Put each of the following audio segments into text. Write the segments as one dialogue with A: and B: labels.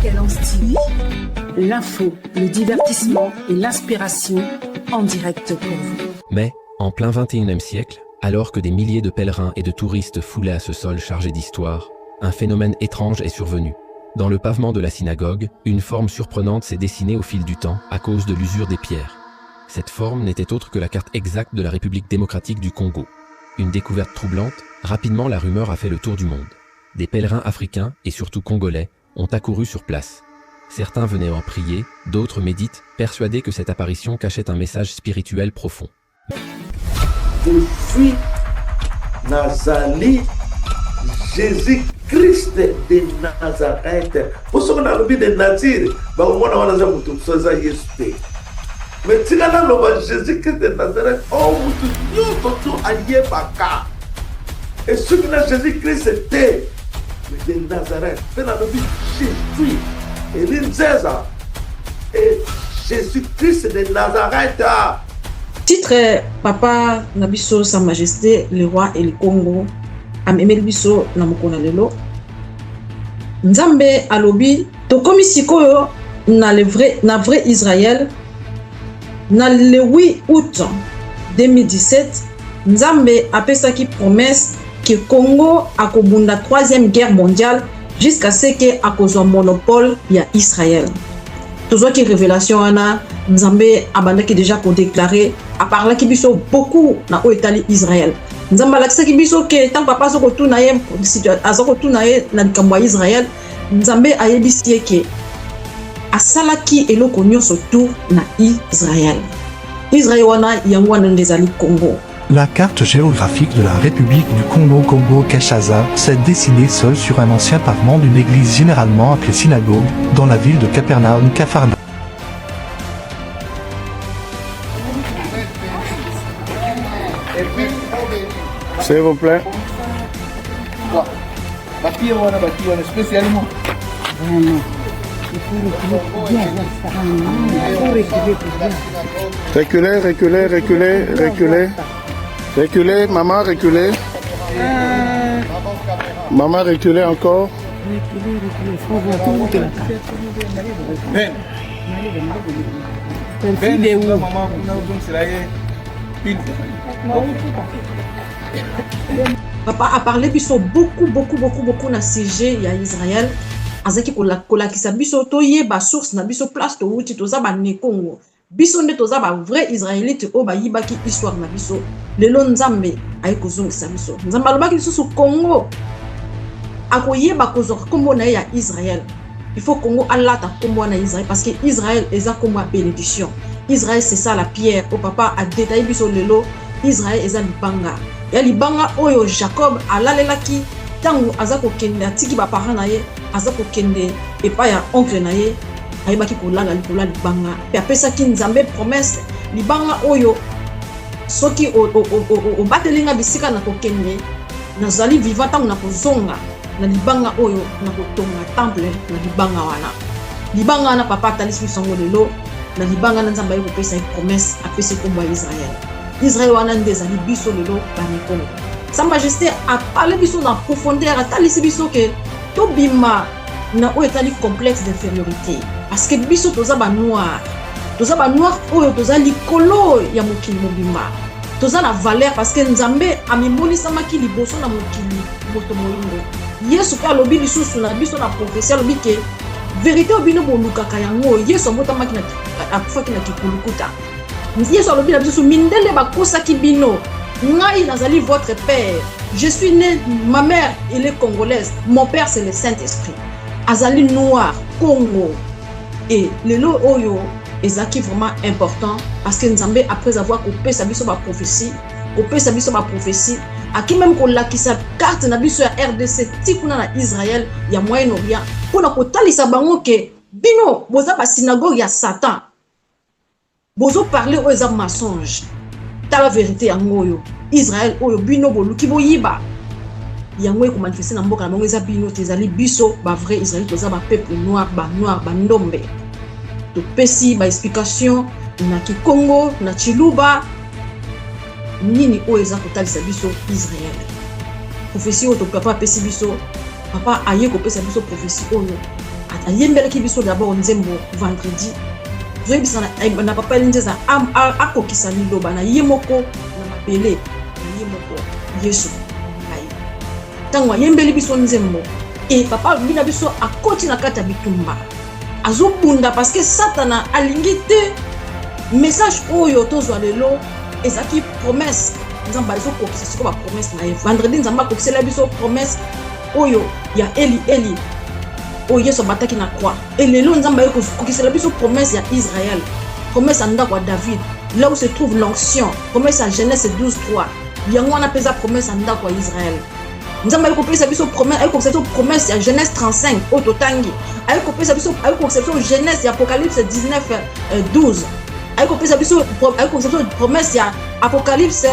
A: Quel en style. L'info, le divertissement et l'inspiration en direct pour vous.
B: Mais, en plein XXIe siècle, alors que des milliers de pèlerins et de touristes foulaient à ce sol chargé d'histoire, un phénomène étrange est survenu. Dans le pavement de la synagogue, une forme surprenante s'est dessinée au fil du temps à cause de l'usure des pierres. Cette forme n'était autre que la carte exacte de la République démocratique du Congo. Une découverte troublante, rapidement la rumeur a fait le tour du monde. Des pèlerins africains, et surtout congolais, ont accouru sur place. Certains venaient en prier, d'autres méditent, persuadés que cette apparition cachait un message spirituel profond.
C: Je suis Nazali, Jésus-Christ de Nazareth. Pour ce qu'on a le de nature, mais si on a le Jésus-Christ de Nazareth, on a et ce que Jésus-Christ était de Nazareth, Jésus et l'Inzeza et Jésus-Christ de Nazareth.
D: Titre Papa Nabiso Sa Majesté le roi et le Congo amemeli biso na mokona lelo Nzambe alobi tokomi sikoyo na vrai Israël na le 8 août 2017 Nzambe apesaki promesse que Congo akobunda 3e guerre mondiale jusqu'à ce que akozwa monopole ya Israël. Tozwaki révélation wana Nzambe abandaki déjà ko déclarer a parlé ki biso beaucoup na oetali Israël. Nzambe alakisaki biso ke tant papa soko tuna ye azoko tuna ye na likambo ya Israël Nzambe ayebisi ke asalaki eloko nyonso tu na Israël. Israël wana yango wana ndezali Congo.
E: La carte géographique de la République du Congo-Kinshasa s'est dessinée seule sur un ancien pavement d'une église généralement appelée synagogue, dans la ville de Capernaum-Capharnaüm.
F: S'il vous plaît. Spécialement. Reculez, maman, reculez. Maman, reculez encore.
D: Papa a parlé biso beaucoup na sujet ya Israël. Azaki kola kisa biso toyeba source na biso place to wuti toza ba ne Congo. Biso nde toza ba vrai israélite o ba yibaki histoire na biso. Lelo Nzambe ay kozongisa biso. Nzambe alobaki lisusu Congo akoyeba kozor kombo na ya Israël. Il faut Congo alata kombo na Israël parce que Israël eza kombo ya bénédiction. Israël c'est ça la pierre. O papa a détaillé biso lelo Israël eza libanga. Ya libanga oyo Jacob alalelaki tango azako kende atiki ba parents na ye azako kende epa ya oncle na ye ayebaki kolala likola libanga pe apesaki Nzambe promesse libanga oyo soki o batelinga bisika na kokende nazali vivant tango na kozonga na libanga oyo na kotonga temple na libanga wana papa atalisi songo lelo na libanga na Nzambe ayi kopesa promesse apesi kombo ya Israël wana ndezali biso lelo banikolo. Sa Majesté a parlé biso na profondeur atalisi biso ke to bima na oetali complexe d'infériorité parce que biso toza ba noir oyo toza likolo ya mokili mobimba toza na valeur parce que Nzambe amimonisama ki liboso na mokili moto moyindo Yesu pe alobi lisusu na biso na prophétie alobi ke vérité obino bolukaka yango Yesu abotamaki na akufaki na kikulukuta Yesu alobi na biso mindele bakosaki bino ngai nazali votre père je suis né ma mère elle est congolaise mon père c'est le Saint-Esprit azali noir Congo et lelo oyo ezaki vraiment important parce que Nzambe après avoir coupé sa biso ba prophétie aki même kolakisa carte na biso ya RDC tikuna na Israël ya Moyen-Orient pona kotalisa bango ke bino boza ba synagogue ya Satan bozo parler aux eza mensonge la vérité yango oyo Israël oyo bino boluki boyiba yango eko manifester na mboka na bango eza bino tezali biso ba vrai Israël toza ba peuple noir ba ndombe to pesi ba explication na Kikongo na Chiluba nini oyo eza kotalisa biso Israël prophétie oyo to papa pesi biso papa aye ko pesa biso prophétie oyo ayembelaki biso d'abord nzembo vendredi zoyebisa na papa elinzeza akokisa liloba na ye moko na mabele na ye moko Yesu ngai ntango ayembeli biso nzembo e papa alobi na biso akoti na kati ya bitumba azobunda parce que satana alingi te message oyo tozwa lelo ezaki promesse nzambe azokokisa siko bapromesse na ye vendredi nzambe akokisela biso promesse oyo ya eli oyo Yesu abataki na croix et lelo nzambe akokisela biso promesse ya Israël, promesse ya ndako ya David, là où se trouve l'onction, promesse ya Genèse 12:3 yango wana pesa promesse ya ndako ya Israël. Nzambe akokisela biso promesse ya Genèse 35 oyo totangi, akokisela biso Genèse ya Apocalypse 19:12 akokisela biso promesse ya Apocalypse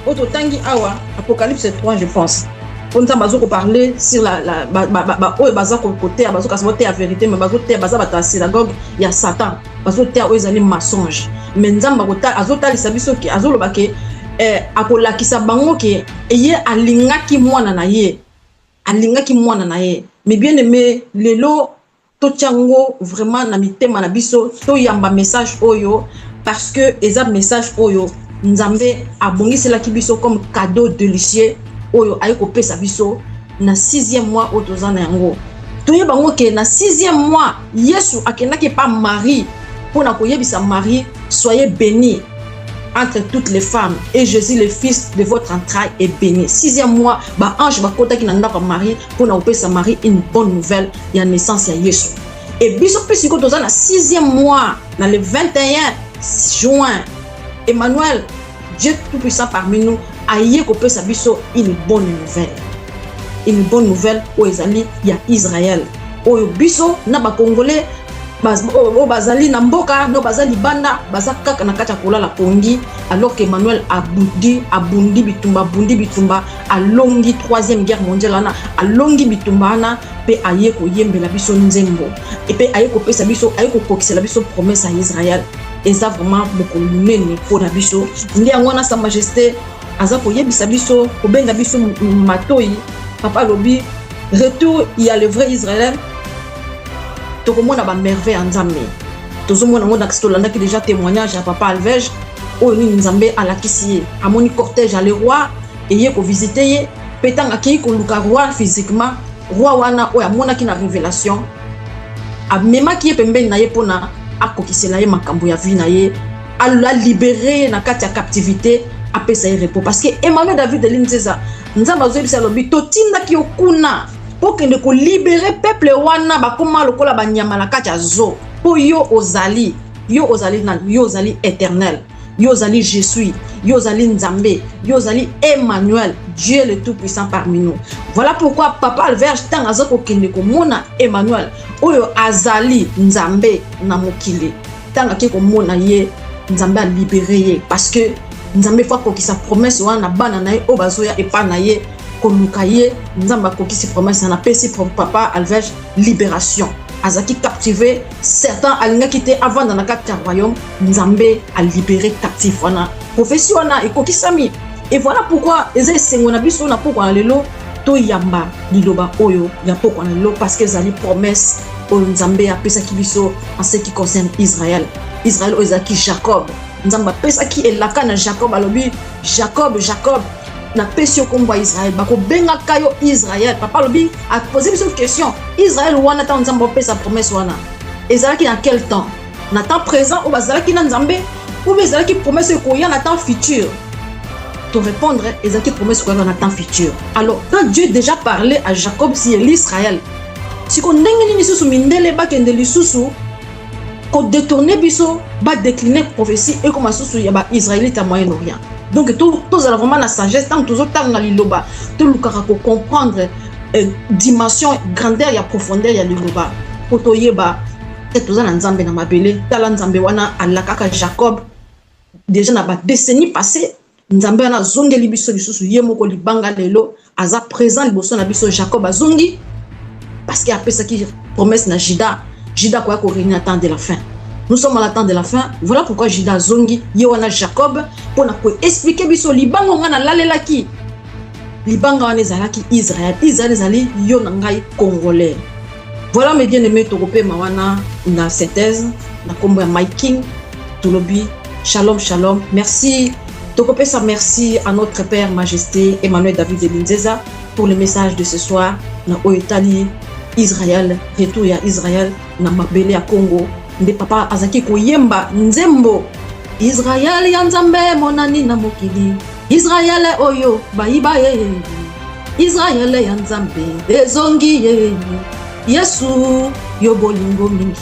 D: ototangi awa Apocalypse 3 je pense. On a besoin de parler sur la oyo baza côté bazo kasabote la vérité mais bazo te baza bata synagogue ya Satan bazo te oyo ezali mensonge mais nzamba kota azota lisabiso ki azoloba ke akolakisa bango ke eye alingaki mwana na ye mais bien aimé lelo to tiango vraiment na mitema na biso to yamba message oyo parce que eza message oyo nzambe abongisela ki biso comme cadeau délicieux oyo ayeko pesa biso na 6e mois oyo toza na yango toyeba ngo ke na 6e mois Yesu akendaki pa Marie pona koyebisa Marie soyez bénie entre toutes les femmes et Jésus le fils de votre entraille est béni. 6e mois ba ange ba kotaki na ndako Marie pona kopesa Marie une bonne nouvelle ya naissance ya Yesu et biso pesi ko toza na 6e mois na le 21 juin Emmanuel Dieu tout-puissant parmi nous aye ko pesa biso une bonne nouvelle o ezali ya Israël oyo biso na ba congolais bazali na mboka no bazali banda bazaka na kati ya kolala pongi alors que Emmanuel abundi bitumba alongi 3e guerre mondiale ana alongi bitumba ana pe aye ko yembela biso nzembo et pe aye ko pesa biso aye ko kokisela biso promesse à Israël et ça vraiment beaucoup munene pour na biso ndi yango na sa majesté aza ko yebisa biso ko benga biso matoi papa lobi retour il y a le vrai Israël tokomona ba merveille en Nzambe tozomona ngo nakistolanda ki déjà témoignage à papa Alvej oyo ni Nzambe alakisi amoni cortège à le roi et ye ko visiter ye petanga ki ko luka roi physiquement roi wana oyo amona ki na révélation amema ki pembeni na ye pona akokisela ye makambo ya vie na ye ala libérer na kati ya captivité apesa ye repos parce que Emmanuel David Elinzeza nzamba azobisa lobi totinda ki okuna pour que ne ko libérer peuple wana bakoma lokola banyama na kati ya zo po yo ozali éternel yo ozali je suis yo ozali Nzambe yo ozali Emmanuel Dieu le tout puissant parmi nous. Voilà pourquoi papa Alverge tang azako kende ko mona Emmanuel oyo azali Nzambe na mokili tang ake ko mona ye Nzambe a libéré ye parce que Nzambe fois ko ki sa promesse wana bana na ye o bazoya epa na ye ko lukaye Nzamba ko ki sa promesse na pesi pour papa Alverge libération azaki captivé certains alinga quitté avant dans la carte royaume Nzambe a libéré captif wana prophétie wana ekokisami et voilà pourquoi eza sengo na biso na pourquoi lelo to yamba liloba oyo ya pourquoi lelo parce que zali promesse o Nzambe a pesa ki biso en ce qui concerne Israël ozaki Jacob Nzamba pesa ki elaka na Jacob alobi Jacob na pesi kombo Israël bako benga kayo Israël papa lobi a posé une question Israël wana ta Nzamba pesa promesse wana ezalaki na quel temps na temps présent ou bazalaki na Nzambe ou bazalaki promesse ko ya na temps futur to répondre ezalaki promesse ko ya na temps futur. Alors quand Dieu déjà parlé à Jacob sur l'Israël si ko ndenge ni susu mindele ba kende lisusu ko détourner biso ba décliner prophétie et comme susu ya ba Israélite à Moyen-Orient. Donc tout ça vraiment la sagesse tant tout autant na liloba tout lukaka ko comprendre dimension grandeur ya profondeur ya liloba poto yeba et tout ça na Nzambe na mabele tala Nzambe wana alakaka Jacob déjà na ba décennie passée Nzambe wana zongeli biso lisusu ye moko libanga lelo aza présent liboso na biso Jacob azongi parce qu'il a pesa ki promesse na Juda quoi ko réunir à temps de la fin. Nous sommes à la temps de la fin. Voilà pourquoi Juda zongi yewana Jacob pour na ko expliquer biso libango ngana lalelaki libanga wana ezalaki Israël ezali yo na ngai congolais. Voilà mes bien-aimés, tokopema wana na synthèse na kombo ya Mike King tolobi shalom shalom. Merci tokopesa merci à notre père majesté Emmanuel David de Linzeza pour le message de ce soir na Oyetali Israël, retour ya Israël na mabele ya Congo. Nde papa azaki koyemba nzembo Israël ya nzambe monani na mokili, Israël oyo bayiba ye, Israël ya nzambe ezongi ye, Yesu yo bolingo mingi.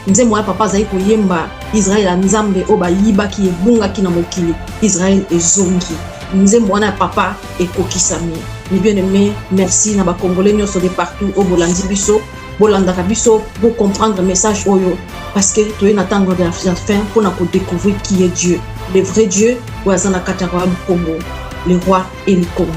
D: Nzembo ya papa azaki koyemba Israël ya nzambe o bayibaki ebungaki na mokili, Israël ezongi. Nzembo wana ya papa ekokisami. Mes bien-aimés, merci na ba congolais nyonso de partout au bolandi biso, bolandaka biso pour comprendre le message oyo, parce que tu es attendre de la fin pour découvrir qui est Dieu, le vrai Dieu, ou azana katara Congo, le roi et le Congo.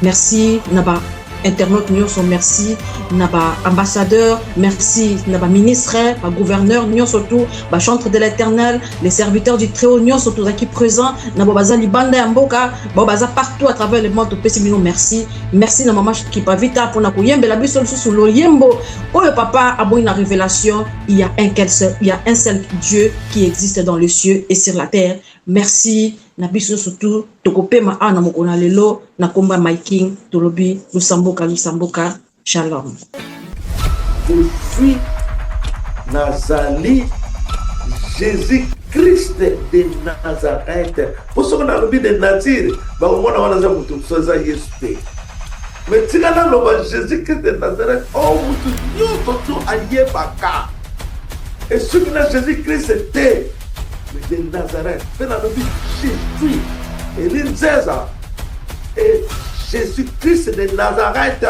D: Merci naba internautes nyonso, merci naba ambassadeur, merci naba ministre, ba gouverneur nyonso tout, ba chantre de l'Éternel, les serviteurs du Très-Haut nyonso tout qui présent, naba baza libanda ya mboka, ba baza partout à travers le monde pesi mino merci. Merci na maman qui pa vita pour na koyembe la biso sous lo yembo. Oh le papa a une révélation, il y a un seul Dieu qui existe dans les cieux et sur la terre. Merci na biso surtout tokopema ana mokona lelo na komba Mike King tolobi lusamboka shalom.
C: Je suis Nazali Jésus-Christ de Nazareth. Pour ce qu'on a le de Nazir, bah au moins on a tout ça Jésus. Mais tu as le Jésus-Christ de Nazareth, oh vous tout allié baka. Et ce que Jésus-Christ était de Nazareth, fait la vie Jésus et l'Inzeza et Jésus-Christ de Nazareth.